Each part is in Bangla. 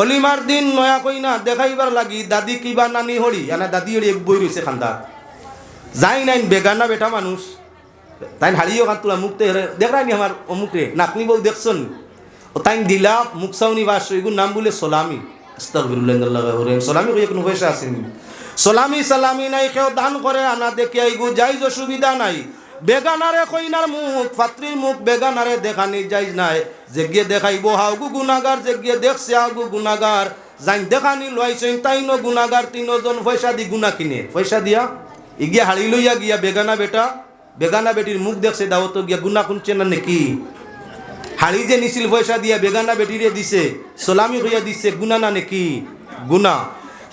অলিমার দিন নয়া কইনা দেখাইবার লাগি দাদি কিবা নানি হরি এনা দাদি হরি এক বই রয়েছে খান্দার যাই নাই বেগানা বেটা মানুষ তাই হারিয়ে খান তোলা মুখতে দেখায়নি আমার অমুক রে নাতনি বউ দেখছন ও তাই দিলা মুখ চাউনি বাস এগুর নাম বলে সোলামি সোলামি কই কোনো পয়সা আসেনি সোলামি সালামি নাই কেউ দান করে আনা দেখে আইগু যাইজ অসুবিধা নাই বেগানারে কইনার মুখ পাত্রীর মুখ বেগানারে দেখানি যাইজ নাই যে গিয়ে দেখাইব হাউগু গুনাগার যে গিয়ে দেখছে হাউগু গুনাগার যাই দেখানি লইছেন তাই ন গুনাগার তিনজন পয়সা দি গুনা কিনে পয়সা দিয়া ইগিয়া হাড়ি লইয়া গিয়া বেগানা বেটা বেগানা বেটির মুখ দেখছে দাওয়াত গিয়া গুনা কুনছে না নাকি হাড়ি যে নিছিল পয়সা দিয়া বেগানা বেটিরে দিছে সোলামি কইয়া দিছে গুনা না নাকি গুনা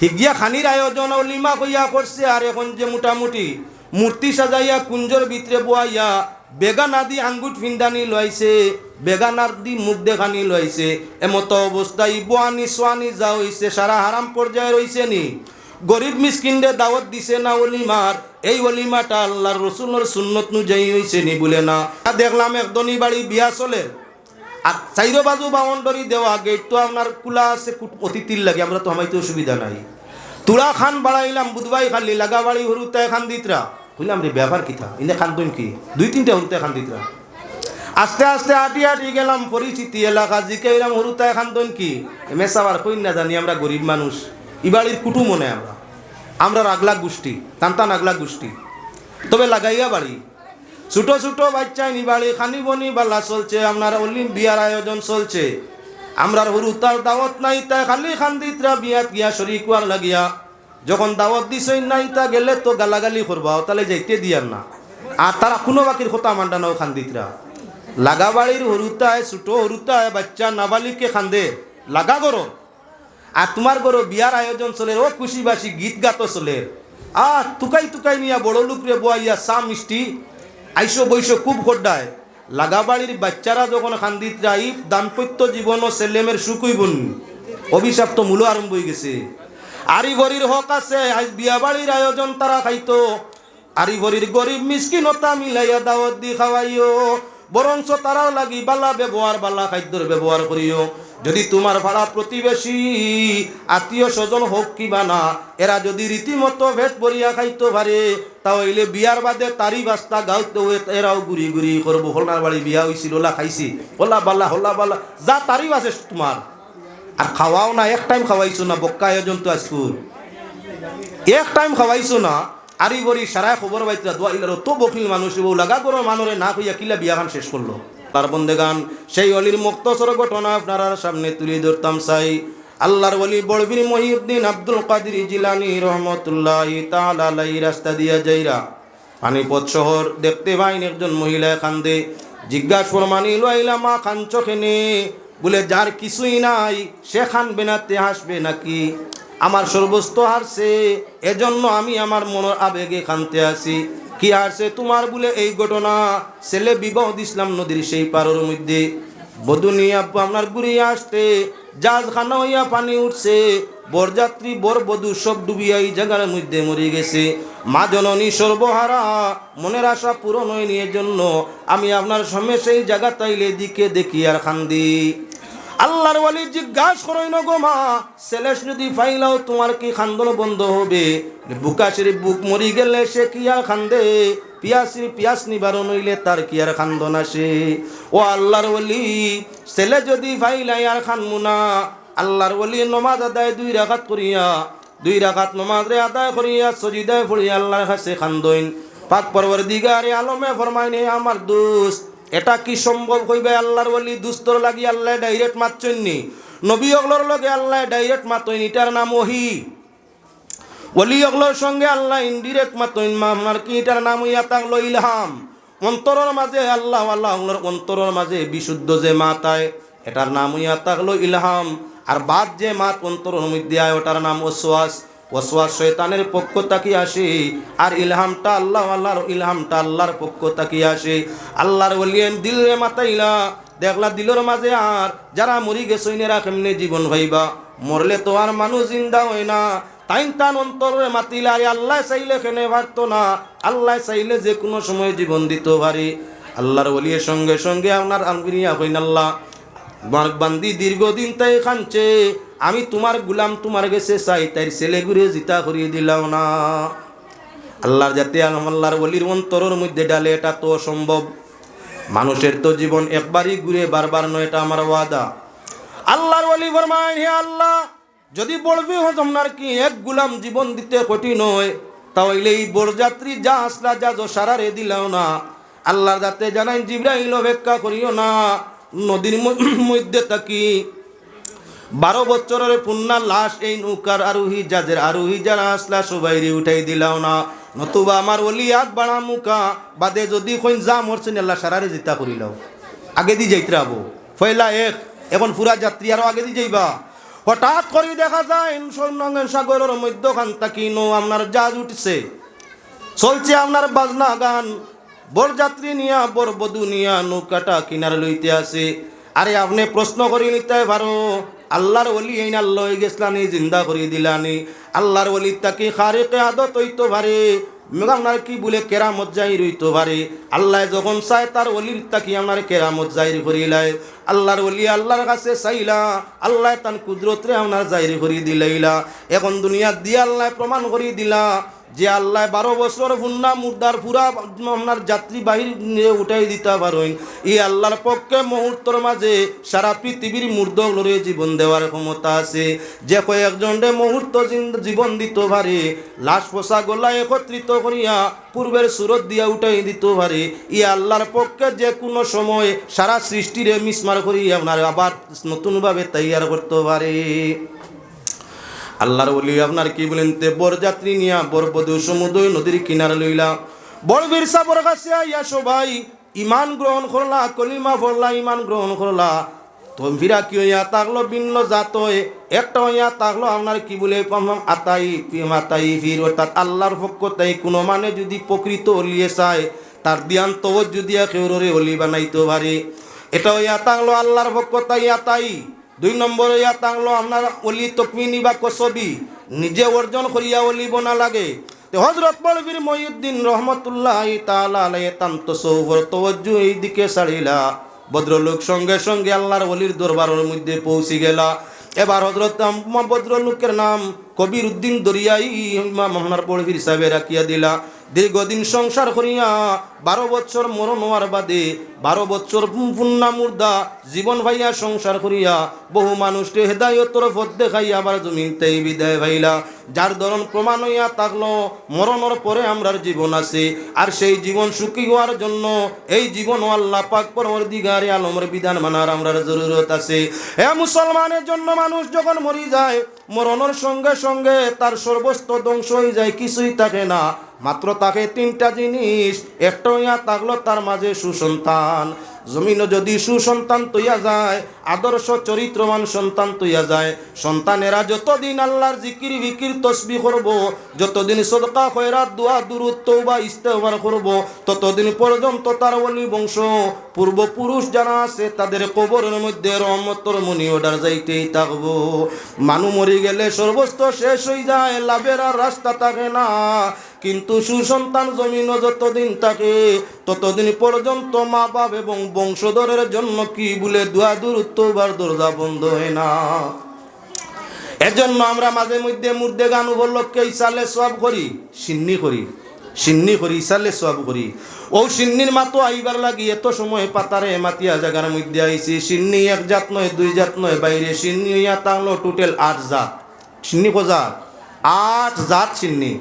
হিগিয়া খানির আয়োজন অলিমা কইয়া করছে আর এখন যে মোটামুটি মূর্তি সাজাইয়া কুঞ্জর ভিতরে বয়াইয়া বেগানা দি আঙ্গুট ফিন্দানি লইছে বেগানার দি মুখ দেখানি লইছে এমত অবস্থায় বোয়ানি সোয়ানি যা হইছে সারা হারাম পর্যায়ে রইছে নি গরিব মিসকিনরে দাওয়াত দিছে না অলিমার এই অলিমাটা আল্লাহর রসুলের সুন্নত অনুযায়ী হইছে নি বলে না দেখলাম একদনই বাড়ি বিয়া চলে আর চাইরো বাজু বাউন্ডারি দেওয়া গেট তো আপনার কুলা আছে অতিথির লাগে আমরা তো আমাইতে অসুবিধা নাই তুলা খান বাড়াইলাম বুধবাই খালি লাগা বাড়ি হরুতায় খান দিতরা বুঝলাম রে ব্যাপার কিতা ইনে খান দইন কি 2-3টা হরুতায় খান দিতরা আস্তে আস্তে আটি আটি গেলাম পরিচিতি এলাকা জিকাইলাম হরুতায় খান দইন কি মেসাবার কই না জানি আমরা গরিব মানুষ ইবাড়ির কুটুম মনে আমরা আগলা গোষ্ঠী টানটান আগলা গোষ্ঠী তবে লাগাইয়া বাড়ি ছোট ছোট বাচ্চাই নিবাড়ি খানি বনি বালা চলছে আপনার অলিম বিয়ার আয়োজন চলছে আমরার হরুতার দাওয়াত নাই তাই খালি খান্দিতরা বিয়াত গিয়া শরীক হওয়ার লাগিয়া যখন দাওয়াত দিছই নাই তা গেলে তো গালাগালি করবা তাহলে যাইতে দিয়ার না আর তারা কোনো বাকির কথা মান্ডা নাও খান্দিতরা লাগা বাড়ির হরুতায় ছোট হরুতায় বাচ্চা নাবালিককে খান্দে লাগা গরো আর তোমার গরো বিয়ার আয়োজন চলে ও খুশিবাসী গীত গাতো চলে আর তুকাই তুকাই নিয়া বড় লোকরে বইয়া চা মিষ্টি আইসো বৈশো খুব খোড্ডায় লাগা বাড়ির বাচ্চারা যখন খান্দিত যাই দাম্পত্য জীবন ও ছেলেমের সুখই বন অভিশাপ তো মূল আরম্ভ হয়ে গেছে আরি ভরির হক আছে আজ বিয়া বাড়ির আয়োজন তারা খাইতো আরি ভরির গরিব মিসকিনতা মিলাইয়া দাওয়াত দি খাওয়াইও বরঞ্চ তারাও লাগি বালা ব্যবহার বালা খাদ্যর ব্যবহার করিও যদি তোমার ভাড়া প্রতিবেশী আত্মীয় স্বজন হোক কিবা না এরা যদি রীতিমতো ভেট ভরিয়া খাইতে পারে তাহলে বিয়ার বাদে তারি বাস্তা গাঁতে এরাও ঘুরি ঘুরি করবো হলার বাড়ি বিয়া হয়েছিল ওলা খাইছি হলা বালা যা তারি আছে তোমার আর খাওয়াও না এক টাইম খাওয়াইছো না বক্কা আয়োজন তো আজকুর এক টাইম খাওয়াইছো না আরি বরি সারা খবর পাইতরা দোয়া ইলার তো বকিল মানুষ বউ লাগা করো মানুরে না কইয়া কিলা বিয়াখান শেষ করলো তার বন্দেগান সেই অলির মুক্তসর ঘটনা আপনার সামনে তুলে ধরতাম চাই আল্লাহর ওলি বড়বীর মহিউদ্দিন আব্দুল কাদের জিলানী রহমতুল্লাহি তাআলা আলাইহি রাস্তা দিয়া যাইরা পানিপথ শহর দেখতে পাইন একজন মহিলা কান্দে জিজ্ঞাসা ফরমানি লইলা মা কাঞ্চ খেনে বলে যার কিছুই নাই সে খানবে না তে হাসবে নাকি আমার সর্বস্ব হারছে এজন্য আমি আমার মনের আবেগে কানতে আসি কি হারছে তোমার বলে এই ঘটনা ছেলে বিবাহ দিছিলাম নদীর সেই পারের মধ্যে বধুনিয়া আপনার ঘুরিয়ে আসতে জাহাজ খানা হইয়া পানি উঠছে বরযাত্রী বর বধূ সব ডুবিয়া এই জায়গার মধ্যে মরে গেছে মা জননী সর্বহারা মনের আশা পূরণ হয়নি এর জন্য আমি আপনার সামনে সেই জায়গা তাইলে দিকে দেখি আর খান্দি আল্লাহর ওয়ালি জিজ্ঞাসা করেন গো মা ছেলে যদি ফাইলাও তোমার কি খান্দন বন্ধ হবে বুকাশের বুক মরি গেলে সে কি আর খান্দে পিয়াস নিবারণ হইলে তার কি আর খান্দন আসে ও আল্লাহর ওয়ালি ছেলে যদি ফাইলাই আর খানমু না আল্লাহর ওয়ালি নমাজ আদায় 2 রাকাত করিয়া 2 রাকাত নমাজ রে আদায় করিয়া সজিদায় পড়িয়া আল্লাহর কাছে খান্দইন পাক পরওয়ারদিগারে আলমে ফরমাইনে আমার দোস্ত এটা কি সম্ভব হইবে আল্লাহর ওলি দুস্তর লাগি আল্লাহ ডাইরেক্ট মাতছন্নি নবী ওগুলোর লগে আল্লাহ ডাইরেক্ট মাতইন এটার নাম ওহি ওলি ওগুলোর সঙ্গে আল্লাহ ইনডিরেক্ট মাতইন আপনার কি এটার নাম হইয়া থাকলো ইলহাম অন্তরের মাঝে আল্লাহ ওগুলোর অন্তরের মাঝে বিশুদ্ধ যে মাতায় এটার নাম হইয়া থাকলো ইলহাম আর বাদ যে মাত অন্তরের মধ্যে আয় ওটার নাম ওয়াসওয়াস শয়তানের পক্ষ থেকে আসে আর ইলহামটা আল্লাহর পক্ষ থেকে আসে আল্লাহর ওলিয়েন দিলে মাতাইলা দেখলা দিলের মাঝে আর যারা মরি গেছে এরা কেমনে জীবন ভাইবা মরলে তো আর মানুষ জিন্দা হয় না টান অন্তরে মাতিলা আর আল্লাহ চাইলে কেনে পারতো না আল্লাহ চাইলে যে কোনো সময় জীবন দিতে পারে আল্লাহর ওলিয়ের সঙ্গে সঙ্গে আপনার আলগিরিয়া হইন আল্লাহ বান্দি দীর্ঘদিন তাই খানছে আমি তোমার গুলাম তোমার কাছে চাই, তাই ছেলে ঘুরে জিতা করিয়ে দিলাও না। আল্লাহর যাতে আল্লাহর ওলির অন্তরের মধ্যে ডালে, এটা তো অসম্ভব। মানুষের তো জীবন একবারই ঘুরে, বারবার নয়, এটা আমার ওয়াদা। আল্লাহর ওলি ফরমায়, হে আল্লাহ, যদি বলবি আপনার কি এক গুলাম জীবন দিতে কঠিন হয়, তাহলে এই বরযাত্রী যা আসলা যা সারারে দিলাও না। আল্লাহর যাতে জানাই, জিবরাইল অপেক্ষা করিও না, নদীর মধ্যে থাকি 12 বছরের পুন্না লাশ এই নৌকার আরোহী জাজের আরোহী যারা আসলা সবাইরে উঠাই দিলাও না, নতুবা আমার ওলি আগ বাড়া মুখা বাদে যদি কইন যা মরছেন আল্লাহ সারারে জিতা করিলাও। আগে দি যাইতে রাবো ফয়লা এক, এখন পুরা যাত্রী আরো আগে দি যাইবা। হঠাৎ করে দেখা যায় সাগরের মধ্যখান তাকি নো আপনার জাহাজ উঠছে, চলছে আপনার বাজনা গান, বরযাত্রী নিয়া বরবধূ নিয়া নৌকাটা কিনারে লইতে আসে। আরে আপনি প্রশ্ন করে নিতে পারো, আল্লাহর ওলি এই না লই গেছলানি, জিন্দা করে দিলানি। আল্লাহর ওলি তাকে খারেকে আদত হইতে পারে, আপনার কি বলে কেরামত জাহির হইতে পারে। আল্লাহ যখন চায় তার ওলির তাকে আপনার কেরামত জাহির করিলাই। আল্লাহর ওলি আল্লাহর কাছে চাইলা, আল্লাহ তার কুদরতরে আপনার জাহির করি দিলাইলা। এখন দুনিয়া দিয়ে আল্লাহ প্রমাণ করি দিলা যে আল্লাহ 12 বছর ফুন্না মুর্দার পুরা আপনার যাত্রী বাহির উঠাই দিতে পারেন। এই আল্লাহর পক্ষে মুহূর্তের মাঝে সারা পৃথিবীর মুর্দগুলোরে জীবন দেওয়ার ক্ষমতা আছে। যে কয়েকজনে মুহূর্ত জীবন দিতে পারে, লাশ পোষা গোলা একত্রিত করিয়া পূর্বের সুরত দিয়া উঠাই দিতে পারে। এই আল্লাহর পক্ষে যে কোনো সময় সারা সৃষ্টিরে মিসমার করিয়া আপনার আবার নতুনভাবে তৈয়ার করতে পারে। আল্লাহর ওলি আপনার কি বলেন, তে বরযাত্রী নিয়া বরবধূ সমুদ্র নদীর কিনারে লইলা। বড়বীর সাবর কাছে আইয়া সবাই ইমান গ্রহণ করলা, কলিমা পড়লা, ইমান গ্রহণ করলা। তো ফিরা কি হইয়া তাকলো ভিন্ন জাত হয়ে, একটা হইয়া তাকলো আপনার কি বলে আতাই মাতাই ফির, অর্থাৎ আল্লাহর পক্ষ তাই কোনো মানে যদি প্রকৃত অলিয়ে চায় তার দিয়ান তো যদি কেউরে অলি বানাইতে পারে। এটা হইয়া তাকলো আল্লাহর পক্ষ তাই আতাই। 2 নম্বরে ইয়া তাংলো আপনার অলি তকমিনি বা কসবি, নিজে অর্জন করিয়া অলি বনা লাগে। তো হযরত বলবীর মহিউদ্দিন রহমতুল্লাহ তাআলা আলাইহি তান্ত সৌফর তওয়াজ্জু এই দিকে ছাড়িলা। ভদ্রলোক সঙ্গে সঙ্গে আল্লাহর ওলির দরবারের মধ্যে পৌঁছে গেলা। এবার হযরত ভদ্রলোকের নাম কবির উদ্দিন দরিয়াই ইমাম আপনার বলবীর সাহেব রাখিয়া দিলা। দীর্ঘদিন সংসার করিয়া 12 বছর মরণ হওয়ার বাদে 12 বছর পুন্না মুর্দা জীবন ভাইয়া সংসার করিয়া বহু মানুষকে হেদায়তর পথ দেখাইয়া আবার জমিনতেই বিদায় ভাইলা। যার ধরন প্রমাণ হইয়া থাকলো মরণের পরে আমরার জীবন আছে, আর সেই জীবন সুখী হওয়ার জন্য এই জীবন আল্লাহ পাক পরওয়ারদিগারে আলমের বিধান মানার আমরার জরুরত আছে। হে মুসলমানের জন্য মানুষ যখন মরি যায়, মরণের সঙ্গে সঙ্গে তার সর্বস্ব ধ্বংস হয়ে যায়, কিছুই থাকে না, মাত্র তাকে 3টা জিনিস। একটা হইয়া থাকলো তার মাঝে সুসন্তান। জমিনে যদি সুসন্তান তৈয়া যায়, আদর্শ চরিত্রবান সন্তান তৈয়া যায়, সন্তানেরা যতদিন আল্লাহর জিকির বিকির তসবিহ করব, যতদিন সদকা খয়রাত দোয়া দুরূদ তওবা ইস্তেগফার করব, ততদিন পর্যন্ত তার ওলি বংশ পূর্বপুরুষ যারা আছে তাদের কবরের মধ্যে রহমতের মনি অর্ডার যাইতেই থাকবো। মানুষ মরে গেলে সর্বস্ব শেষ হয়ে যায়, লাভের আর রাস্তা থাকে না। কিন্তু সুসন্তান জমিনে যতদিন থাকে ততদিন পর্যন্ত মা বাপ এবং বংশধরের জন্য কি বলে দোয়া দুরূদ তওবার দরজা বন্ধ হয় না। এজন্য আমরা মাঝে মধ্যে মুর্দে গান উপলক্ষে ইসালে সওয়াব করি, সিন্নি করি ইসালে সওয়াব করি। ও সিন্নির মাতো আইবার লাগি এত সময় পাতারে মাতিয়া জায়গার মধ্যে আইছি। সিন্নি 1 জাত নয় 2 জাত নয়, বাইরে সিন্নি ইয়া তাহলো টোটাল 8 জাত। সিন্নি কোজাত 8 জাত সিন্নি,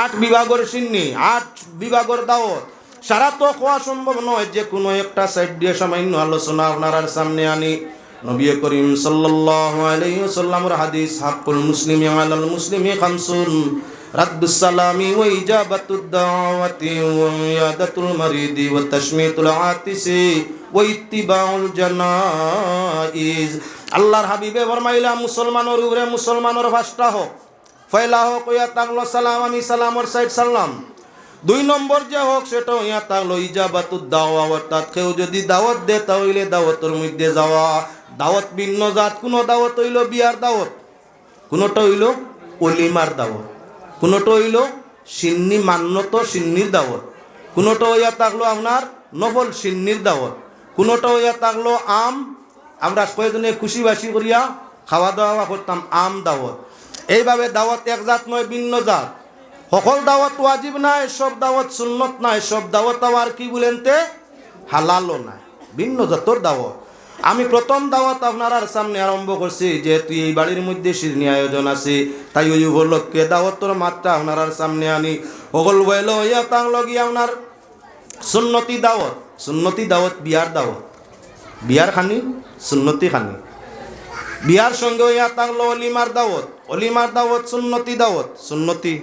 8 বিভাগের সিন্নি, 8 বিভাগের দাওয়াত। সারা তো খাওয়া সম্ভব নয়, যে কোনো একটা সাইড দিয়ে সামান্য আলোচনা আপনার সামনে আনি। নবী করিম সাল্লাল্লাহু আলাইহি ওয়াসাল্লামের হাদিস, হাক্কুল মুসলিমি আলাল মুসলিমি খামসুন, রাদ্দুস সালামি ওয়া ইজাবাতুদ দাওয়াতি ওয়া ইয়াদাতুল মারিদি ওয়া তাশমিতুল আতিসি ওয়া ইত্তিবাউল জানাইজ। আল্লাহর হাবিবে ফরমাইলা, মুসলমানের উপরে মুসলমানের ভাষা হোক, ফয়লা হোক ইয়া তাকলো সালাম, আমি সালামর সাইড সালাম। 2 নম্বর যে হোক সেটা ইয়া তাকলো ইজাবাতুদ দাওয়া, অর্থাৎ কেউ যদি দাওয়াত দে তাহলে দাওয়াতের মধ্যে যাওয়া। দাওয়াত ভিন্ন জাত, কোনো দাওয়াত হইল বিয়ার দাওয়াত, কোনোটা হইল অলিমার দাওয়াত, কোনোটা হইল সিন্নি মান্যত সিন্নির দাওয়াত, কোনোটা হইয়া থাকলো আপনার নফল সিন্নির দাওয়াত, কোনোটা হইয়া থাকলো আমরা কয়েকজনে খুশিবাসি করিয়া খাওয়া দাওয়া করতাম আম দাওয়াত। এইভাবে দাওয়াত এক জাত নয়, ভিন্ন জাত। সকল দাওয়াত ওয়াজিব নাই, সব দাওয়াত সুন্নত নাই, সব দাওয়াত আবার কি বলেন তে হালালও নাই, ভিন্ন জাতর দাওয়াত। আমি প্রথম দাওয়াত আপনার সামনে আরম্ভ করছি, যেহেতু এই বাড়ির মধ্যে শিরনি আয়োজন আছে, তাই ওই উপলক্ষে দাওয়াতর মাত্রা আপনার সামনে আনি। সকল বইল ইয়া তাং লগি আপনার সুন্নতি দাওয়াত। সুন্নতি দাওয়াত বিয়ার দাওয়াত, বিয়ার খানি সুন্নতি খানি। বিয়ার সঙ্গে ইয়া তাংলো অলিমার দাওয়াত, অলিমার দাওয়াত সুন্নতি দাওয়াত, সুন্নতি।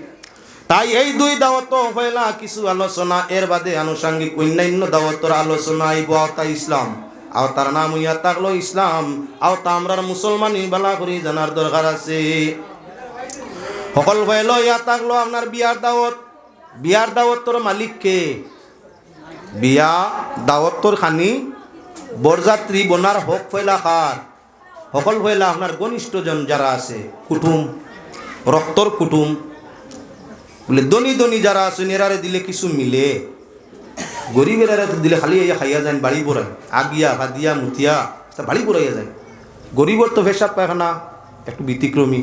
তাই এই দুই দাওয়াত হইলা কিছু আলোচনা, এর বাদে আনুষঙ্গিক অন্যান্য দাওয়াতর আলোচনা আইব আওতা ইসলাম। আওতার নাম ইয়া তাকলো ইসলাম, আওতা আমরার মুসলমানি বালা করি জানার দরকার আছে। সকল হইল ইয়া তাকলো আপনার বিয়ার দাওয়াত। বিয়ার দাওয়াতর মালিক কে? বিয়া দাওয়াতর খানি বরযাত্রী বনার হক ফয়লা খার, সকল ফয়লা আপনার ঘনিষ্ঠজন যারা আছে, কুটুম, রক্তর কুটুম বলে দনি দনি যারা আছে, এরারে দিলে কিছু মিলে, গরিবের দিলে খালি খাইয়া যায়, বাড়ি পড়ায় আগিয়া হাদিয়া মুতিয়া বাড়ি পড়াইয়া যায়। গরিবর তো পেশাব পায়খানা একটু ব্যতিক্রমী,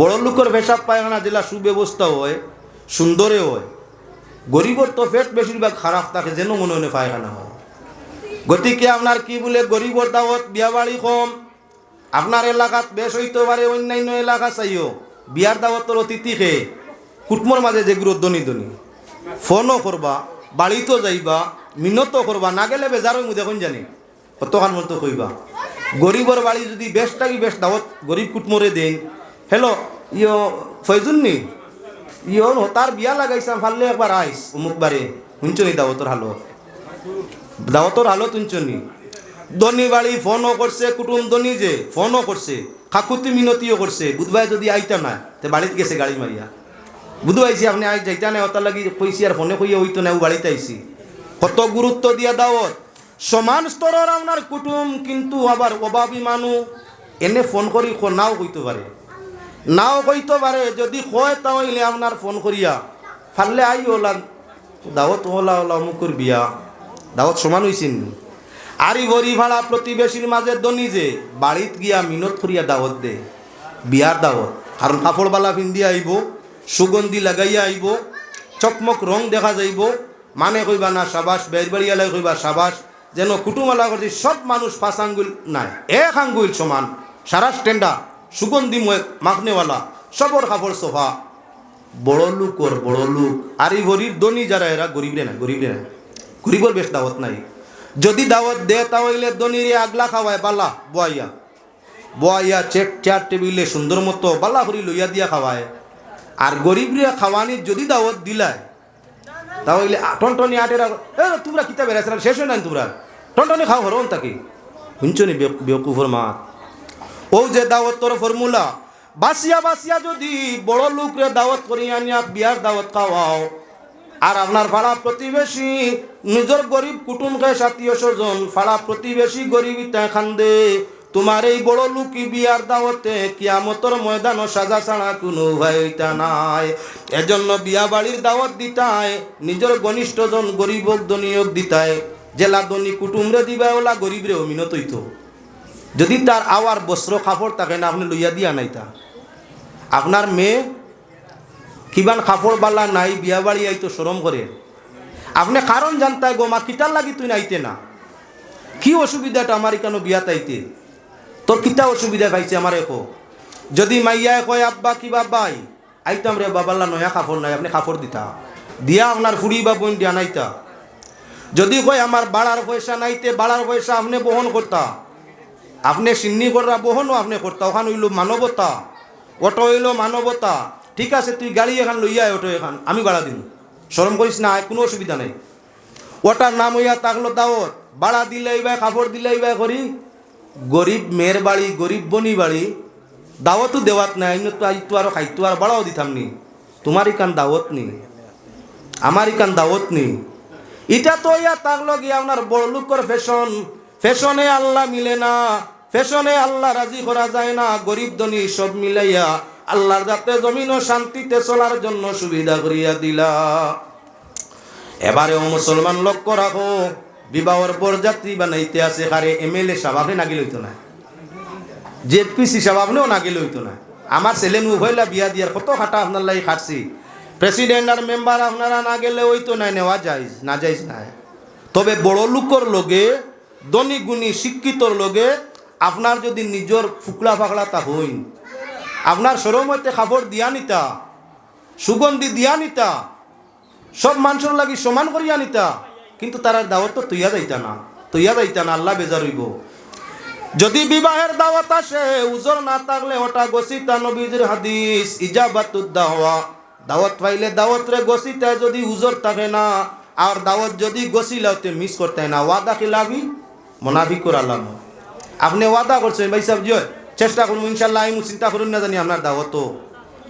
বড় লোকের পেশাব পায়খানা যেটা সুব্যবস্থা হয়, সুন্দরে হয়, গরিবর তো পেট বেশিরভাগ খারাপ থাকে, যেন মনে মনে পায়খানা হয়। গতিকে আপনার কি বলে গরিবর দাওয়াত বিয়া বাড়ি কম, আপনার এলাকাত বেশ হইতে পারে, অন্যান্য এলাকা চাইও বিয়ার দাওয়াতর অতিথি খেয়ে কুটুমর মাঝে যেগুলো দনি দনি ফোনও করবা, বাড়িতেও যাইবা, মিনতও করবা, না গেলে বেজারও মুই দেখুন জানি কতখান মতো কইবা। গরিবর বাড়ি যদি বেশ থাকি বেশ দাওয়াত গরিব কুটমরে দেন, হ্যালো ইয় ফয়জুন নি ইয় তার বিয়া লাগাইছাম ফাললে একবার আইস অমুক বারে শুনছনি দাওয়াতর হালত, দাওয়াতর হালত শুনছনি। দনি বাড়ি ফোনও করছে, কুটুম দনি যে ফোনও করছে, কাকুতি মিনতিও করছে, বুধবাই যদি আইতা না তে বাড়িতে গেছে গাড়ি মারিয়া, বুধু আইসি আপনি আই যাইতা না, ওটার লাগি কইসি আর ফোনে কইয়া হইতো না, ও বাড়িতে আইসি। কত গুরুত্ব দিয়া দাওয়াত। সমান স্তরের আপনার কুটুম, কিন্তু আবার অভাবী মানুষ এনে ফোন করি নাও কইতে পারে, নাও কইতে পারে। যদি কয় তাহলে আপনার ফোন করিয়া ফাললে আই ওলা দাওয়াত ওলা ওলা অমুকের বিয়া, দাওয়াত সমান হইছেন। আরি ভরি ভাড়া প্রতিবেশীর মাঝে দনি যে বাড়িত গিয়া মিনত করিয়া দাওয়াত দে, বিয়ার দাওয়াত। কারণ কাপড়বালা পিন্দিয়া আইব, সুগন্ধি লাগাইয়া আইব, চকমক রং দেখা যাইব, মানে কইবা না সাবাস, বের বাড়িয়ালাই কইবা সাবাস, যেন কুটুমালা করছি সব মানুষ 5 আঙ্গুল নাই 1 আঙ্গুল সমান, সারা স্ট্যান্ডা সুগন্ধিময় মাখনেওয়ালা, সবর কাপড় সোফা। বড় লোক ওর বড় লোক, আরি ভরির দনি যারা এরা গরিবরে না, গরিবরে না, গরিবর বেশ দাওয়াত নাই। যদি দাওয়াত দে তাহলে দনিরে আগলা খাওয়ায় বালা বয়াইয়া বয়াইয়া চেয়ার টেবিলে সুন্দর মতো বালা করি লইয়া দিয়া খাওয়ায়। আর গরিবরা খাওয়ানির যদি দাওয়াত দিলায় তাহলে টনটনি আটেরা তোমরা কিতা বেড়াইছ শেষ হয় না, তোমরা টনটনি খাও হরন তাকে শুনছনি বেকুফর মাত। ও যে দাওয়াতর ফর্মুলা, বাসিয়া বাসিয়া যদি বড় লোকরে দাওয়াত করি আনিয়া বিয়ার দাওয়াত খাওয়াও, আর আপনার ফাড়া প্রতিবেশী নিজের গরিব কুটুমকে আত্মীয় স্বজন ফাড়া প্রতিবেশী গরিব ইটা খান্দে, তোমার এই বড় লুকি বিয়ার দাওয়াতে কিয়ামতর ময়দান সাজা ছাড়া কোনো ভাইটা নাই। এজন্য বিয়া বাড়ির দাওয়াত দিতায় নিজের ঘনিষ্ঠজন গরিব দনিয়োগ দিতায়, জেলা দনি কুটুমরে দিবা ওলা গরিবরে অমিনত হইত। যদি তার আওয়ার বস্ত্র কাপড় থাকে না, আপনি লইয়া দিয়া নাইতা। আপনার মেয়ে কিবান কাপড় বালা নাই, বিয়া বাড়ি আইতো শরম করে, আপনি কারণ জানতায় গো মা কিতার লাগি তুই নাইতে না, কি অসুবিধাটা আমার কেন বিয়া তাইতে, তোর কিতা অসুবিধা পাইছে আমার একো। যদি মাইয়ায় কয় আব্বা কিবা বাই আইতাম রে বাবাল্লা নয়া কাপড় নাই, আপনি কাপড় দিতা দিয়া আপনার ফুড়ি বা বোন দিয়া নাইতা। যদি কয় আমার বাড়ার পয়সা নাইতে, বাড়ার পয়সা আপনি বহন করতা, আপনি সিন্নি করা বহনও আপনি করতা, ওখান হইল মানবতা, অটো হইল মানবতা। ঠিক আছে তুই গাড়ি এখান লইয়া অটো এখান আমি ভাড়া দিন, শরম করিস না, কোনো অসুবিধা নেই। ওটার নাম হইয়া তাকলো দাওয়াত, ভাড়া দিলেই বা কাপড় দিলেই বা করি। গরিব মেয়ের বাড়ি, গরিব বনি বাড়ি, দাওয়াতও দেওয়াত নাই, তো আজ তো আরো খাইতো আর বাড়াও দিতাম নি, তোমার ইকান দাওয়াত নি, আমার ইকান দাওয়াত নি। এটা তো ইয়া তাকলো গিয়া আপনার বড় লোকের ফ্যাশন, ফ্যাশনে আল্লাহ মিলে না, ফ্যাশনে আল্লাহ রাজি করা যায় না। গরিব ধনী সব মিলাইয়া আল্লাহর যাতে জমিন ও শান্তিতে চলার জন্য সুবিধা করিয়া দিলা। এবারেও মুসলমান লক্ষ্য রাখো, বিবাহর বরযাত্রী বানাইতে আছে কারে এমএলএ সাবাকে নাগি লইতো না, জেডপিস হিসাব আপনিও না গেলে হইতো না। আমার ছেলে হইলা বিয়া দিয়ার কত খাটা আপনার লাগে খাটছি, প্রেসিডেন্ট আর মেম্বার আপনারা না গেলে হইতো না, নেওয়া যায় না যাইজ নাই। তবে বড় লোকর লগে ধনী গুণী শিক্ষিতর লগে আপনার যদি নিজের ফুকলা ফাকলা তা হইন, আপনার সরমতে খাবার দিয়া নিতা, সুগন্ধি দিয়া নিতা, সব মানুষের লাগি সমান করিয়া নিতা, কিন্তু তার দাওয়াত তো তৈয়া যাইতা না, আল্লাহ বেজার হইব। যদি বিবাহের দাওয়াত আসে উজর না থাকলে ওটা গসিতা, নবীজির হাদিস ইজাবাতুদ দাওয়া, দাওয়াত পাইলে দাওয়াত রে গসিতা, যদি উজর থাকে না আর দাওয়াত যদি গসিলাতে মিস করতে না, ওয়াদা খিলাফি মুনাফিক আলাম। আপনি ওয়াদা করছেন ভাই সাহেব, চেষ্টা করুন ইনশাল্লাহ, আমি চিন্তা করুন না জানি আপনার দাওয়াত,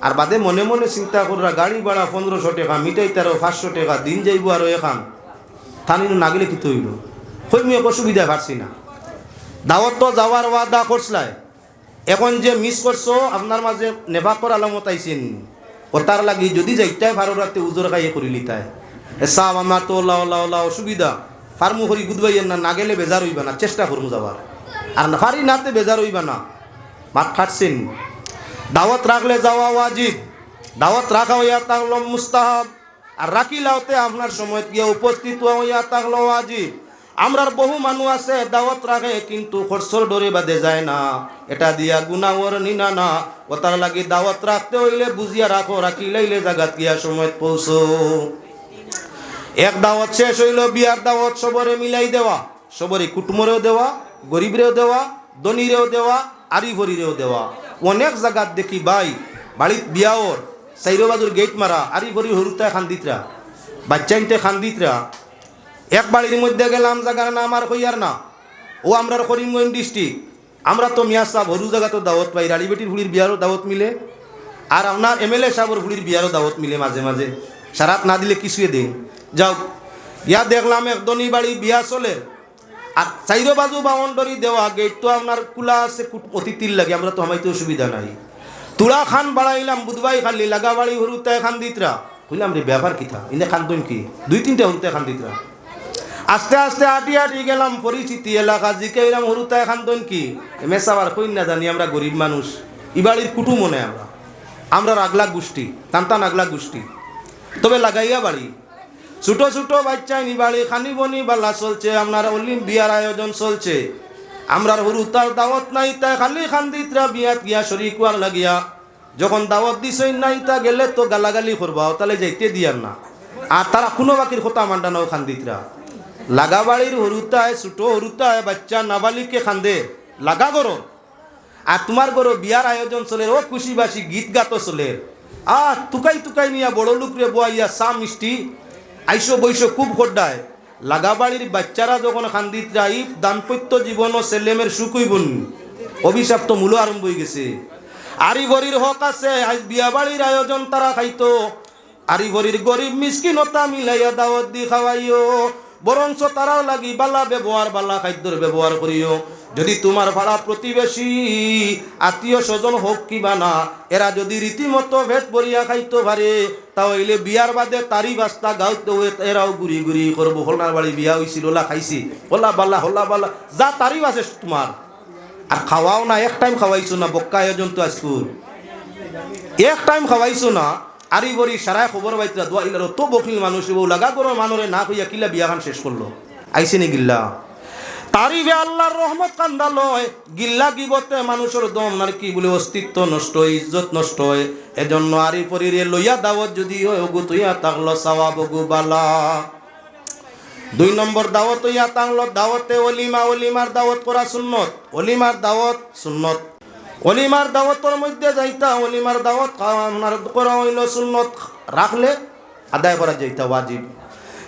আর বাদে মনে মনে চিন্তা করা গাড়ি ভাড়া 1500 টাকা, মিটাই 500 টাকা, দিন যাইব আর এখান থানি না গেলে কি তৈল হই, আমি অসুবিধা পারছি না। দাওয়াত তো যাওয়ার ওয়াদা করছলাই, এখন যে মিস করছো আপনার মাঝে নেফাকর আলামত আইছেন, ও তার লাগি যদি যাইতাই ভালো রাতে উজোর খাইয়ে করি লিতাই সাহ আমার তো ওলা অসুবিধা, ফার্মু করি গুদবাইয়ের না, না গেলে বেজার হইবা না, চেষ্টা করবো যাবার, আর না ফারি নাতে বেজার হইবা না, মাত খাটছেন। দাওয়াত রাখলে যাওয়া ওয়াজিব, দাওয়াত রাখা হইয়া থাকলো মুস্তাহাব, আর রাখিলাওতে আপনার সময় গিয়ে উপস্থিত হইয়া থাকলো ওয়াজিব। আমরার বহু মানুষ আছে দাওয়াত রাখে কিন্তু খরচর ডরে বাদে যায় না, এটা দিয়া গুনাহর নিনা না, ও তার লাগি দাওয়াত রাখতে হইলে বুঝিয়া রাখো, রাখিলাইলে জাগাত গিয়া সময় পৌঁছো। এক দাওয়াত শেষ হইল, বিয়ার দাওয়াত সবরে মিলাই দেওয়া, সবরে কুটুমরেও দেওয়া, গরিবরেও দেওয়া, ধনীরেও দেওয়া, আরিফরিরেও দেওয়া। অনেক জায়গাত দেখি ভাই বাড়িত বিয়াওর সাইরবাজুর গেট মারা, আরিফরি হরুতায় খান্দিতরা, বাচ্চাইনতে খান্দিতরা। এক বাড়ির মধ্যে গেলাম, জায়গার নাম আর কইয়ার না, ও আমরার করিমগঞ্জ ডিস্ট্রিক্ট, আমরা তো মিয়া সাহেব হরু জায়গা তো দাওয়াত পাই, রাড়ি বেটির ফুলির বিয়ারও দাওয়াত মিলে, আর আপনার এমএলএ সাহেবের ফুলির বিয়ারও দাওয়াত মিলে মাঝে মাঝে, সারাত না দিলে কিছুয়ে দেন। যাও ইয়া দেখলাম এক ধনী বাড়ি বিয়া চলে, আর চাইরো বাজু বাউন্ডারি দেওয়া, গেট তো আপনার খোলা আছে, অতিথির লাগে, আমরা তো আমাইতে অসুবিধা নাই। তুলা খান বাড়াইলাম বুধবাই খালি, লাগা বাড়ি হরুতায় খান দিতরা, কইলাম রে ব্যাপার কিথা, ইনে খান কি 2-3টা হরুতায় খান দিতরা। আস্তে আস্তে আটি গেলাম, পরিচিতি এলাকা জিকাইলাম হরুতায় খান কি, মেসাবার কই না জানি, আমরা গরিব মানুষ, ই বাড়ির কুটুম মনে, আমরা আগলা গোষ্ঠী, টানটান আগলা গোষ্ঠী, তবে লাগাইয়া বাড়ি, ছোট ছোট বাচ্চা নি বাড়ি, খানি বনি বালা চলছে, আপনার অলিম বিয়ার আয়োজন চলছে, আমরার হরুতার দাওয়াত নাই, তাই খালি খান্দিতরা বিয়াত গিয়া শরীক হওয়ার লাগিয়া, যখন দাওয়াত দিছই নাই তা গেলে তো গালাগালি করবা, তাহলে যাইতে দিয়ার না, আর তারা কোনো বাকির কথা মান্ডা নাও খান্দিতরা। লাগা বাড়ির হরুতায়, ছোট হরুতায় বাচ্চা নাবালিকে খান্দে লাগা গরো, আর তোমার গরো বিয়ার আয়োজন চলে, ও খুশি বাসি গীত গাতো চলে, আর তুকাই নিয়া বড় লোকরে বয়াইয়া চা মিষ্টি আইসো বৈশো খুব খোড্ডায়। লাগা বাড়ির বাচ্চারা যখন খান্দিতরা, এই দাম্পত্য জীবন ও ছেলেমের সুখ হইবন, অভিশাপ তো মূল আরম্ভ হয়ে গেছে। আরিভরির হক আছে, আজ বিয়া বাড়ির আয়োজন তারা খাইতো, আরিভরির গরিব মিসকিনতা মিলাইয়া দাওয়াত দি খাওয়াইও, বরঞ্চ তারাও লাগি বালা ব্যবহার, বালা খাদ্যর ব্যবহার করিও। যদি তোমার ভাড়া প্রতিবেশী আত্মীয় স্বজন হোক কিবা না, এরা যদি রীতিমতো ভেট ভরিয়া খাইতে পারে, তাহলে বিয়ার বাদে তারি বাস্তা গাঁতে এরাও ঘুরি ঘুরি করবো, হলনার বাড়ি বিয়া হয়েছিল, ওলা খাইছি, হলা বালা যা তারি বাসে তোমার, আর খাওয়াও না, এক টাইম খাওয়াইছো না, বক্কা আয়োজন তো আজকুর এক টাইম খাওয়াইছো না, আরি বরি সারায় খবর পাইতরা দোয়া ইলার তো বকিল মানুষ, লাগা করো মানুরে না কইয়া কিলা বিয়া খান শেষ করলো, আইসে নি গিল্লা তারিবে আল্লাহর রহমত কান্দা লয়, গিল্লা গিবতে মানুষের দম আর কি বলে অস্তিত্ব নষ্ট হয়, ইজ্জত নষ্ট হয়। এজন্য আরি পরিরে লইয়া দাওয়াত যদি হয়, ওগু তুইয়া তাকলো সওয়াব ওগু বালা। 2 নম্বর দাওয়াত হইয়া তাকলো দাওয়াতে ওলিমা, ওলিমার দাওয়াত করা সুন্নত, ওলিমার দাওয়াত সুন্নত, ওলিমার দাওয়াতর মধ্যে যাইতা, ওলিমার দাওয়াত করা হইল সুন্নত, রাখলে আদায় করা যাইতা ওয়াজিব।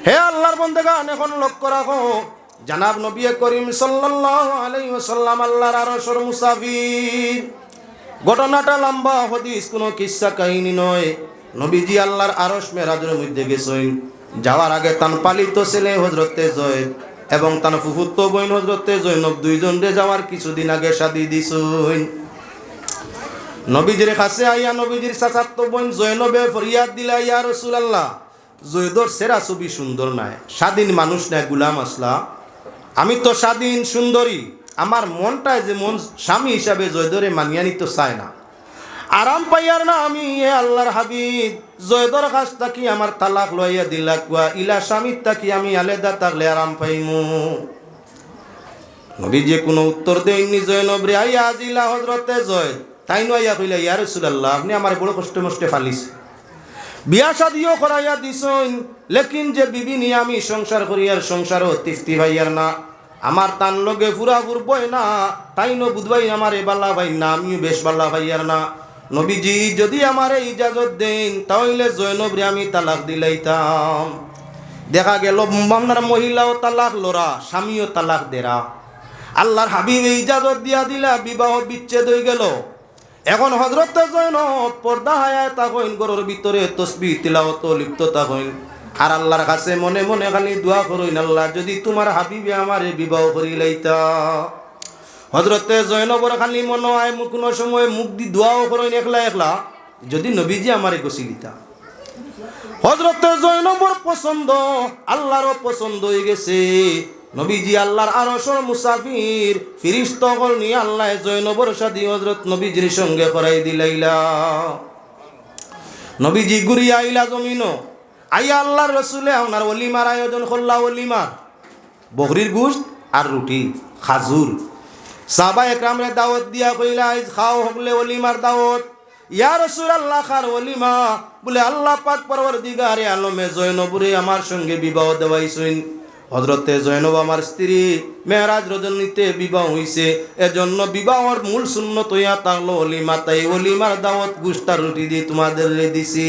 হে আল্লাহর বান্দাগণ, এখন লক্ষ্য রাখো, জানাব নবী করিম সাল্লাল্লাহু আলাইহি ওয়াসাল্লাম আল্লাহর আরশের মুসাফির। ঘটনাটা লম্বা হাদিস, কোনো কিসসা কাহিনী নয়। নবীজি আল্লাহর আরশ মেরাজের মধ্যে গেছেন, যাওয়ার আগে তান পালিত ছেলে হযরতে জয়েদ এবং তান ফুফুতো বোন হযরতে জৈনব, দুইজনরে যাওয়ার কিছুদিন আগে শাদি দিছেন। নবীজির কাছে আইয়া নবীজির চাচাতো বোন জৈনবে ফরিয়াদ দিলা, ইয়া রাসূলুল্লাহ, জৈদর সেরা ছবি সুন্দর নাই, স্বাধীন মানুষ নাই, গুলাম আসলা, আমি তো স্বাধীন সুন্দরী, আমার মনটায় যে মন স্বামী হিসাবে জয়দরে মানিয়া নিতে চায় না, আরাম পাইয়ার না আমি এ আল্লাহর হাবিব জয়দর কাছ থাকি আমার তালাক লইয়া দিলা কুয়া ইলা স্বামীর থাকি আমি আলাদা থাকলে আরাম পাইমু। নবী যে কোনো উত্তর দেয়নি জয়নব রে আইয়া আজিলা হজরতে জয় তাই নইয়া কইলা ইয়া রাসূলুল্লাহ আপনি আমার বড় কষ্ট মষ্টে ফালিস, বিয়া শাদিও করাইয়া দিছইন, লেকিন যে বিবি নিয়ে আমি সংসার করিয়ার সংসারও তৃপ্তি ভাইয়ার না, আমার তান লগে ফুরা ফুরবই না, তাই ন বুধবাই আমার এ বাল্লা ভাই না, আমিও বেশ বাল্লা ভাইয়ার না। নবীজি যদি আমার ইজাজত দেন তাহলে জয়নবরে আমি তালাক দিলাইতাম। দেখা গেল আপনার মহিলাও তালাক লরা, স্বামীও তালাক দেরা। আল্লাহর হাবিব ইজাজত দিয়া দিলা, বিবাহ বিচ্ছেদ হয়ে গেল। এখন হযরতে জয়নব পর্দা হায়ায় তাকইন, ঘরের ভিতরে তাসবিহ তিলাওয়াত লিপ্ত তাকইন, আর আল্লাহর কাছে মনে মনে খালি দোয়া করইন, আল্লাহ যদি তোমার হাবিবে আমারে বিবাহ করিলাইতা। হযরতে জয়নবর খালি মনে হয় কোনো সময় মুখ দি দোয়াও করইন একলা একলা, যদি নবীজি আমারে গছিলিতা। হযরতে জয়নবর পছন্দ আল্লাহরও পছন্দ হয়ে গেছে। নবীজি আল্লাহর আরশের মুসাফির ফেরেশতাগণ নিয়ে আল্লাহ জয়নবর শাদী হযরত নবীজির সঙ্গে করাই দিলাইলা। নবীজি ঘুরিয়া আইলা জমিনো, আইয়া আল্লাহর রাসূলে ওনার ওলিমার আয়োজন করলা। ওলিমার বকরির গোশত আর রুটি খাজুর। সাহাবায়ে কেরামরে দাওয়াত দিয়া কইলা আজ খাও হকলে ওলিমার দাওয়াত। ইয়া রাসূলুল্লাহ খার ওলিমা বলে আল্লাহ পাক পরওয়ারদিগারে আলমে জয়নবরে আমার সঙ্গে বিবাহ দেওয়াইছেন। হযরতে জয়নব আমার স্ত্রী, মেরাজ রজনীতে বিবাহ হইছে, এজন্য বিবাহর মূল সুন্নত হইয়া থাকলো ওলিমা। তাই ওলিমার দাওয়াত গুস্তার রুটি দিয়ে তোমাদের দিছি।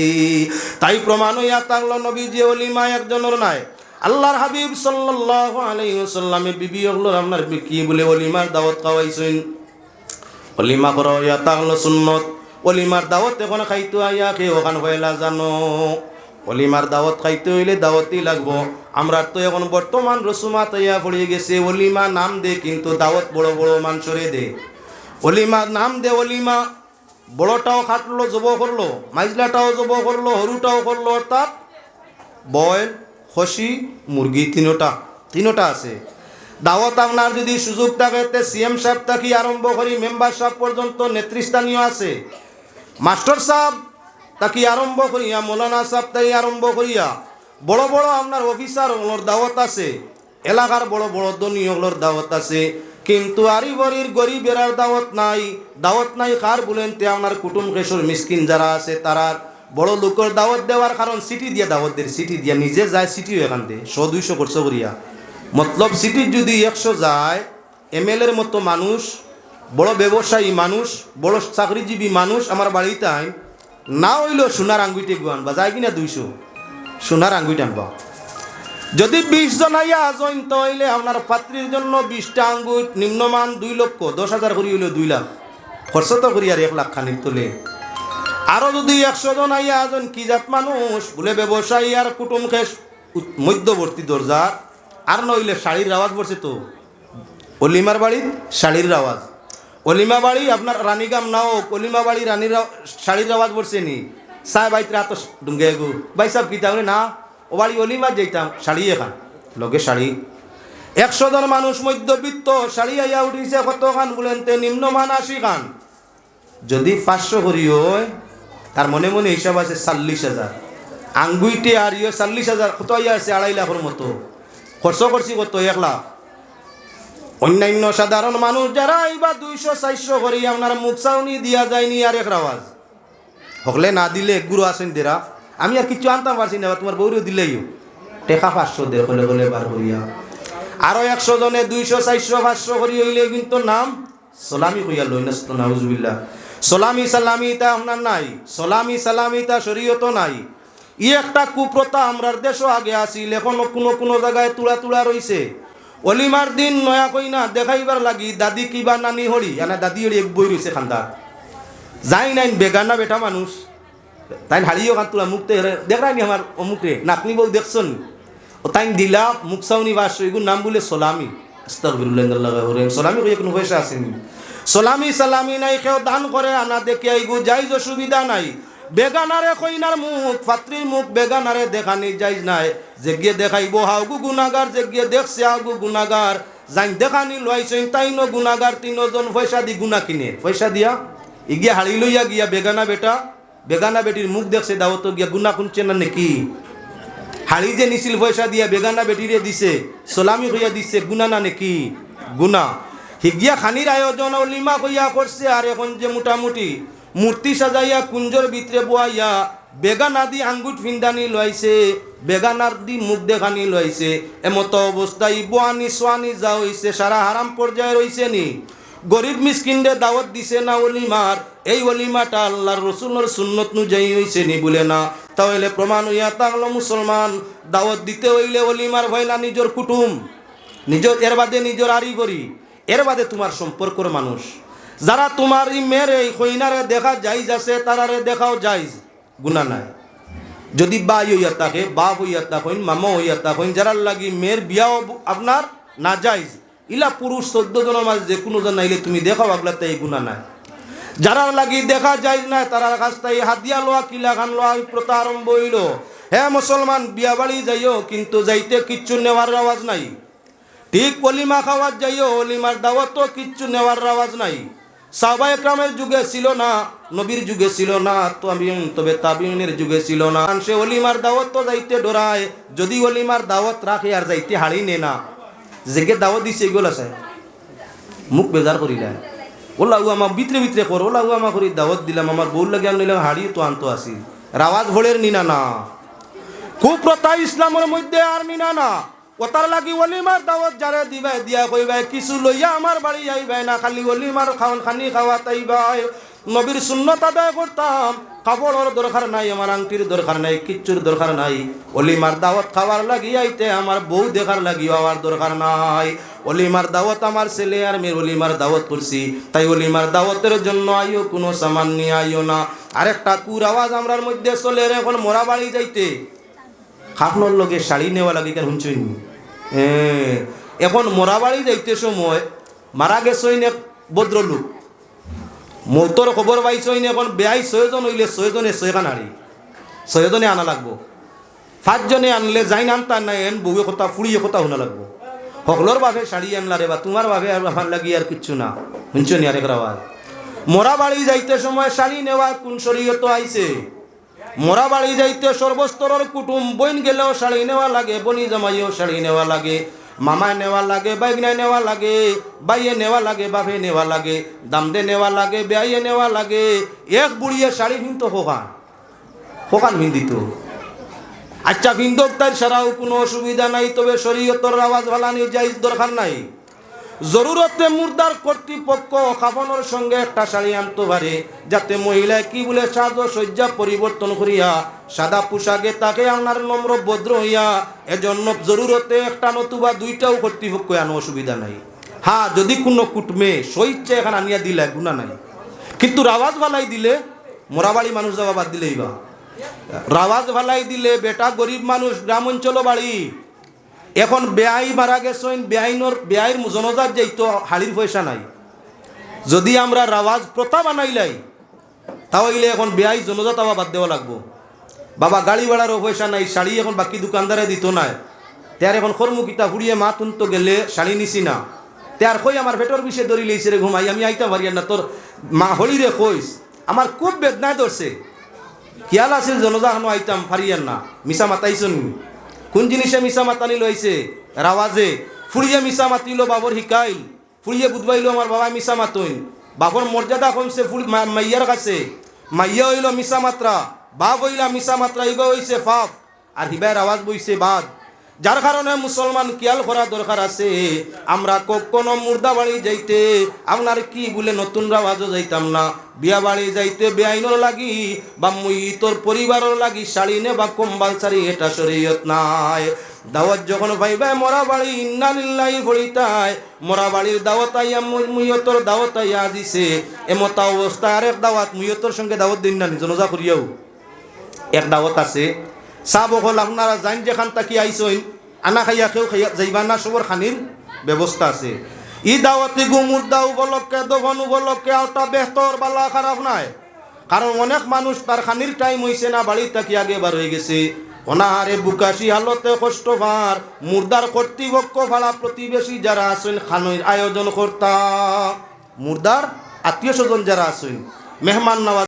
তাই প্রমাণ হইয়া থাকলো নবীজি ওলিমা একজনের নাই, আল্লাহর হাবিব সাল্লাল্লাহু আলাইহি ওয়াসাল্লামে বিবি হলো আপনার কি বলে ওলিমার দাওয়াত খাওয়াইছেন। ওলিমা করা হইয়া থাকলো সুন্নত। ওলিমার দাওয়াত এখন খাইতে আইয়া কে ওখান হইলা জানো, ওলিমার দাওয়াত খাইতে হইলে দাওয়াতই লাগবো। আমরা তো এখন বর্তমান রসুমাত ইয়া পড়ে গেছে, ওলিমা নাম দে কিন্তু দাওয়াত বড় বড় মানুষরে দে। ওলিমা নাম দে, ওলিমা বড়টাও খাটলো জব করলো, মাইজলাটাও জব করলো, হরুটাও করলো, অর্থাৎ বয়েল খসি মুরগি তিনোটা আছে। দাওয়াত আপনার যদি সুযোগ থাকে সিএম সাহেব থাকি আরম্ভ করি মেম্বার সাহেব পর্যন্ত নেতৃস্থানীয় আছে, মাস্টার সাহেব তাকে আরম্ভ করিয়া মৌলানা সাহেব তাই আরম্ভ করিয়া বড় বড় আপনার অফিসার ওগুলোর দাওয়াত আছে, এলাকার বড় বড় ধনী ওগুলোর দাওয়াত আছে। কিন্তু আরিবরির গরিবেরার দাওয়াত নাই। দাওয়াত নাই কার বলেন তে আপনার কুটুম কেশর মিসকিন যারা আছে তারার। বড় লোকের দাওয়াত দেওয়ার কারণ সিটি দিয়া দাওয়াত দেয়, সিটি দিয়া নিজে যায় সিটিও এখান দিয়ে 100-200 খরচ করিয়া। মতলব সিটি যদি 100 যায়, এমএলএর মতো মানুষ, বড় ব্যবসায়ী মানুষ, বড় চাকরিজীবী মানুষ আমার বাড়িতে আইন না হইল সোনার আঙ্গুইটে গুয়ান বা যায় কিনা 200 সোনার আঙ্গুইট আনবা। যদি 20 জন আইয়া জয়ন্ত হইলে আপনার পাত্রীর জন্য 20টা আঙ্গুইট নিম্নমান 2 লক্ষ, 10,000 করি হইলে 2 লাখ খরচ তো করি আর 1 লাখ খানির তোলে। আরো যদি 100 জন আইয়া আজন কি জাত মানুষ বলে ব্যবসায়ী আর কুটুম খেস মধ্যবর্তী দরজার, আর নইলে শাড়ির আওয়াজ পড়ছে তো অলিমার বাড়ির শাড়ির আওয়াজ। অলিমা বাড়ি আপনার রানীগাম নাও, অলিমা বাড়ি রানীর শাড়ির আওয়াজ পড়ছে নি সাহেব আইতে রাত ডুঙ্গে গু ভাই সাহেব কি তাহলে না ও বাড়ি অলিমা যেতাম শাড়ি এখান লগে শাড়ি। 100 জন মানুষ মধ্যবিত্ত শাড়ি আইয়া উঠিছে কত খান বলেন তে নিম্নমান 80 খান। যদি 500 করি হয় তার মনে মনে হিসাব আছে 40,000 আঙ্গুইটে আর 40,000 কত আইয়া আছে 2.5 লাখের মতো খরচ করছি কত 1 লাখ। অন্যান্য সাধারণ মানুষ যারা এইবার 200-400 করি আপনার মুখ চাউনি দিয়া যায়নি আর এক আওয়াজ হকলে না দিলে গুরু আসেন দেরা আমি আর কিছু আনতাম পারছি না, তোমার বউরেও দিলেইও টেকা 500 দে হলে হলে বার করিয়া। আরো 100 জনে 200-400-500 করি হইলে কিন্তু নাম সালামি কইয়া লই না নাউজুবিল্লাহ। সালামি সালামিতা আপনার নাই, সালামি সালামিতা শরীয়ত নাই। ই একটা কুপ্রথা আমরার দেশও আগে আসিল, এখন কোনো জায়গায় তুলা রইছে। অলিমার দিন নয়া কই না দেখাইবার লাগি দাদি কিবা নানি হরি এনা দাদি হরি এক বই রয়েছে খান্দার যাই নাই বেগানা বেটা মানুষ তাই হারিয়েও খান তোলা মুখতে দেখায়নি আমার অমুকরে নাতনি বউ দেখছন ও তাই দিলা মুখ চাউনি বাস এগুলো নাম বলে সোলামি সোলামি কই কোনো পয়সা আসেনি। সোলামি সালামি নাই কেউ দান করে আনা দেখে আইগু যাই সুবিধা নাই। বেগানারে কইনার মুখ পাত্রীর মুখ বেগানারে দেখানি যাই নাই, যে গিয়ে দেখাইব হাউগু গুনাগার, যে গিয়ে দেখছে হাউগু গুনাগার, জাইন দেখানি লইছেন তাইনো গুনাগার তিনজন পয়সা দি গুনা কিনে পয়সা দিয়া ইগিয়া হাড়ি লইয়া গিয়া বেগানা বেটির মুখ দেখছে দাওয়াত গিয়া গুনা কুনছে না নাকি হাড়ি যে নিছিল পয়সা দিয়া বেগানা বেটিরে দিছে সালামি হইয়া দিছে গুনা না নাকি গুনা হিগিয়া খানির আয়োজন অলিমা হইয়া করছে আর এখন যে মোটামুটি মূর্তি সাজাইয়া কুঞ্জর ভিতরে বয়াইয়া বেগানা দি আঙ্গুট ফিন্দানি লইছে বেগানার দি মুখ দেখানি লইছে এমত অবস্থায় বোয়ানি সোয়ানি যা হইছে সারা হারাম পর্যায়ে রইছে নি গরিব মিসকিনদের দাওয়াত দিছে না অলিমার এই অলিমাটা আল্লাহর রসুলের সুন্নত অনুযায়ী হইছে নি বলে না তাহলে প্রমাণ হইয়া থাকলো মুসলমান দাওয়াত দিতে হইলে অলিমার ভয়লা নিজের কুটুম নিজের এর বাদে নিজের আরি করি এর বাদে তোমার সম্পর্কর মানুষ যারা তোমার এই মেয়ের এই কইনারে দেখা যাইজ আছে তারারে দেখাও যাইজ গুনাহ নাই যদি বাই হইয়া থাকে বাপ হইয়া থাকেন মামা হইয়া থাকেন যারা লাগি মেয়ের বিয়াও আপনার না যাইজ ইলা পুরুষ 14 জনের মাঝে যে কোনো জন নাইলে তুমি দেখাও আগলাতে এই গুনাহ নাই যারা লাগি দেখা যাইজ না তারার কাছ থেকে হাদিয়া লওয়া কিলা খান লওয়া প্রথা আরম্ভ হইল হ্যাঁ মুসলমান বিয়া বাড়ি যাইও কিন্তু যাইতে কিচ্ছু নেওয়ার আওয়াজ নাই ঠিক অলিমা খাওয়ার যাইও অলিমার দাওয়াতও কিচ্ছু নেওয়ার আওয়াজ নাই সাহাবায়ে কেরামের যুগে ছিল না নবীর যুগে ছিল না তবে তাবিঈনের যুগে ছিল না সে অলিমার দাওয়াত তো যাইতে ডরায় যদি অলিমার দাওয়াত রাখে আর যাইতে হাড়ি নে না যেকে দাওয়াত দিছে এগুলো আছে মুখ বেজার করি না ওলা আমার ভিতরে কর ওলা আমার করি দাওয়াত দিলাম আমার বউর লাগে আনলাম হাড়ি তো আনতো আসি রাওয়াজ ভোলের নিনা না খুব প্রথা ইসলামের মধ্যে আর নিনা না ওতার লাগি অলিমার দাওয়াত যারে দিবাই দিয়া কইবাই কিছু লইয়া আমার বাড়ি যাইবাই না খালি অলিমার খাওয়ান খানি খাওয়াতাইবাই নবীর সুন্নত আদায় করতাম কাপড়ের দরকার নাই আমার আংটির দরকার নাই কিচ্ছুর দরকার নাই অলিমার দাওয়াত খাওয়ার লাগি আইতে আমার বউ দেখার লাগি হওয়ার দরকার নাই অলিমার দাওয়াত আমার ছেলে আর মেয়ের অলিমার দাওয়াত করছি তাই অলিমার দাওয়াতের জন্য আইও কোনো সামান নিয়ে আইও না আরেকটা কুর আওয়াজ আমরার মধ্যে চলে এখন মোরা বাড়ি যাইতে খাফনর লগে শাড়ি নেওয়া লাগে কেন শুনছই এখন মোরা বাড়ি যাইতে সময় মারা গেছইন এক ভদ্রলোক মৌতর খবর পাইছইন এখন বেয়াই 6 জন হইলে 6 জনে 6খান হাড়ি 6 জনে আনা লাগবো 5 জনে আনলে যাই আনতা নাই এন বউয়ে কথা ফুড়িয়ে কথা শোনা লাগবো সকলের বাপে শাড়ি আনলা রে বা তোমার বাপে আর আমার লাগি আর কিচ্ছু না শুনছনি আরেক রাওয়াজ মোরা বাড়ি যাইতে সময় শাড়ি নেওয়া কোন শরীয়ত আইছে মোরা বাড়ি যাইতে সর্বস্তরের কুটুম বইন গেলেও শাড়ি নেওয়া লাগে বনি জামাইও শাড়ি নেওয়া লাগে মামায় নেওয়া লাগে বাইগনায় নেওয়া লাগে বাইয়ে নেওয়া লাগে বাপে নেওয়া লাগে দামদে নেওয়া লাগে বেআইয়ে নেওয়া লাগে এক বুড়িয়ে শাড়ি ভিন্ত হোকান ভিন্দিত আচ্ছা ভিন্দক তার সারাও কোনো অসুবিধা নাই তবে শরীয়তর আওয়াজ ভালানি যাইজ দরকার নাই জরুরতে মুর্দার কর্তৃপক্ষ খাফনের সঙ্গে একটা শাড়ি আনতে পারে যাতে মহিলায় কি বলে সাজসজ্জা পরিবর্তন করিয়া সাদা পোশাকে তাকে আপনার নম্র ভদ্র হইয়া এজন্য জরুরতে একটা নতুবা দুইটাও কর্তৃপক্ষ আনো অসুবিধা নাই হ্যাঁ যদি কোনো কুটমে স্বইচ্ছা এখানে আনিয়া দিলে গুণা নাই কিন্তু রাওয়াজ ভালাই দিলে মোরাবাড়ি মানুষ যাওয়া বাদ দিলেই বা রাওয়াজ ভালাই দিলে বেটা গরিব মানুষ গ্রাম অঞ্চল বাড়ি এখন বেআই মারা গেছেন বেআইর জনজাত যাইতো হাড়ির পয়সা নাই যদি আমরা রাওয়াজ প্রথা বানাইলাই তাহলে এখন বেআই জনজাত আবার বাদ দেওয়া লাগবো বাবা গাড়ি ভাড়ারও পয়সা নাই শাড়ি এখন বাকি দোকানদারে দিত নাই তার এখন কর্মকিতা ফুড়িয়ে মা তুনতো গেলে শাড়ি নিছি না তার কই আমার পেটর বিষে ধরি লইছে রে ঘুমাই আমি আইতা পারি না তোর মা হলি রে কইস আমার খুব বেদনায় ধরছে খেয়াল আছিল জনজা খানো আইতাম ফারিয়ান না মিশা মাতাইছন কোন জিনিসে মিশা মাতানি লইছে রাওয়াজে ফুড়িয়ে মিশা মাতিল বাবর শিকাইল ফুড়িয়ে বুধবাইল আমার বাবা মিশা মাতইন বাবর মর্যাদা কমছে মাইয়ার কাছে মাইয়া হইল মিশা মাত্রা বাপ হইলা মিশা মাত্রা ইবা হইছে ফাপ আর হিবাই আওয়াজ বইছে বাদ যার কারণে মুসলমান খেয়াল করা দরকার আছে আমরা কখনো মুর্দা বাড়ি যাইতে আপনার কি বলে নতুন রাওয়াজও যাইতাম না বিয়া বাড়ি যাইতে বেআইনর লাগি বা তোর পরিবারের লাগি শাড়ি নে বা কম্পালসারি এটা শরীয়ত নাই দাওয়াত যখন ভাইবাই মরা বাড়ি ইন্না লিল্লাহি ফড়িতায় মরা বাড়ির দাওয়াত আইয়া মুইয়তর দাওয়াত আইয়া দিছে এমত অবস্থা আরেক দাওয়াত মুইয়তর সঙ্গে দাওয়াত দিন না জনজা করিয়াও এক দাওয়াত আছে সাব হল আপনারা জান যেখান তাকি আইসইন আনা খাইয়া কেউ খাইয়া যাইবা না সবর খানির ব্যবস্থা আছে ই দাওয়াতি গুমুর্দা উপলক্ষে দফন উপলক্ষে ওটা বেহতর বালা খারাপ নাই কারণ অনেক মানুষ তার খানির টাইম হইছে না বাড়ি তাকি আগে বার হয়ে গেছে অনাহারে বুকাশি হালতে কষ্ট ভার মুর্দার কর্তৃপক্ষ ভাড়া প্রতিবেশী যারা আছেন খানইর আয়োজন করতা মুর্দার আত্মীয় স্বজন যারা আছেন মেহমান নওয়াজ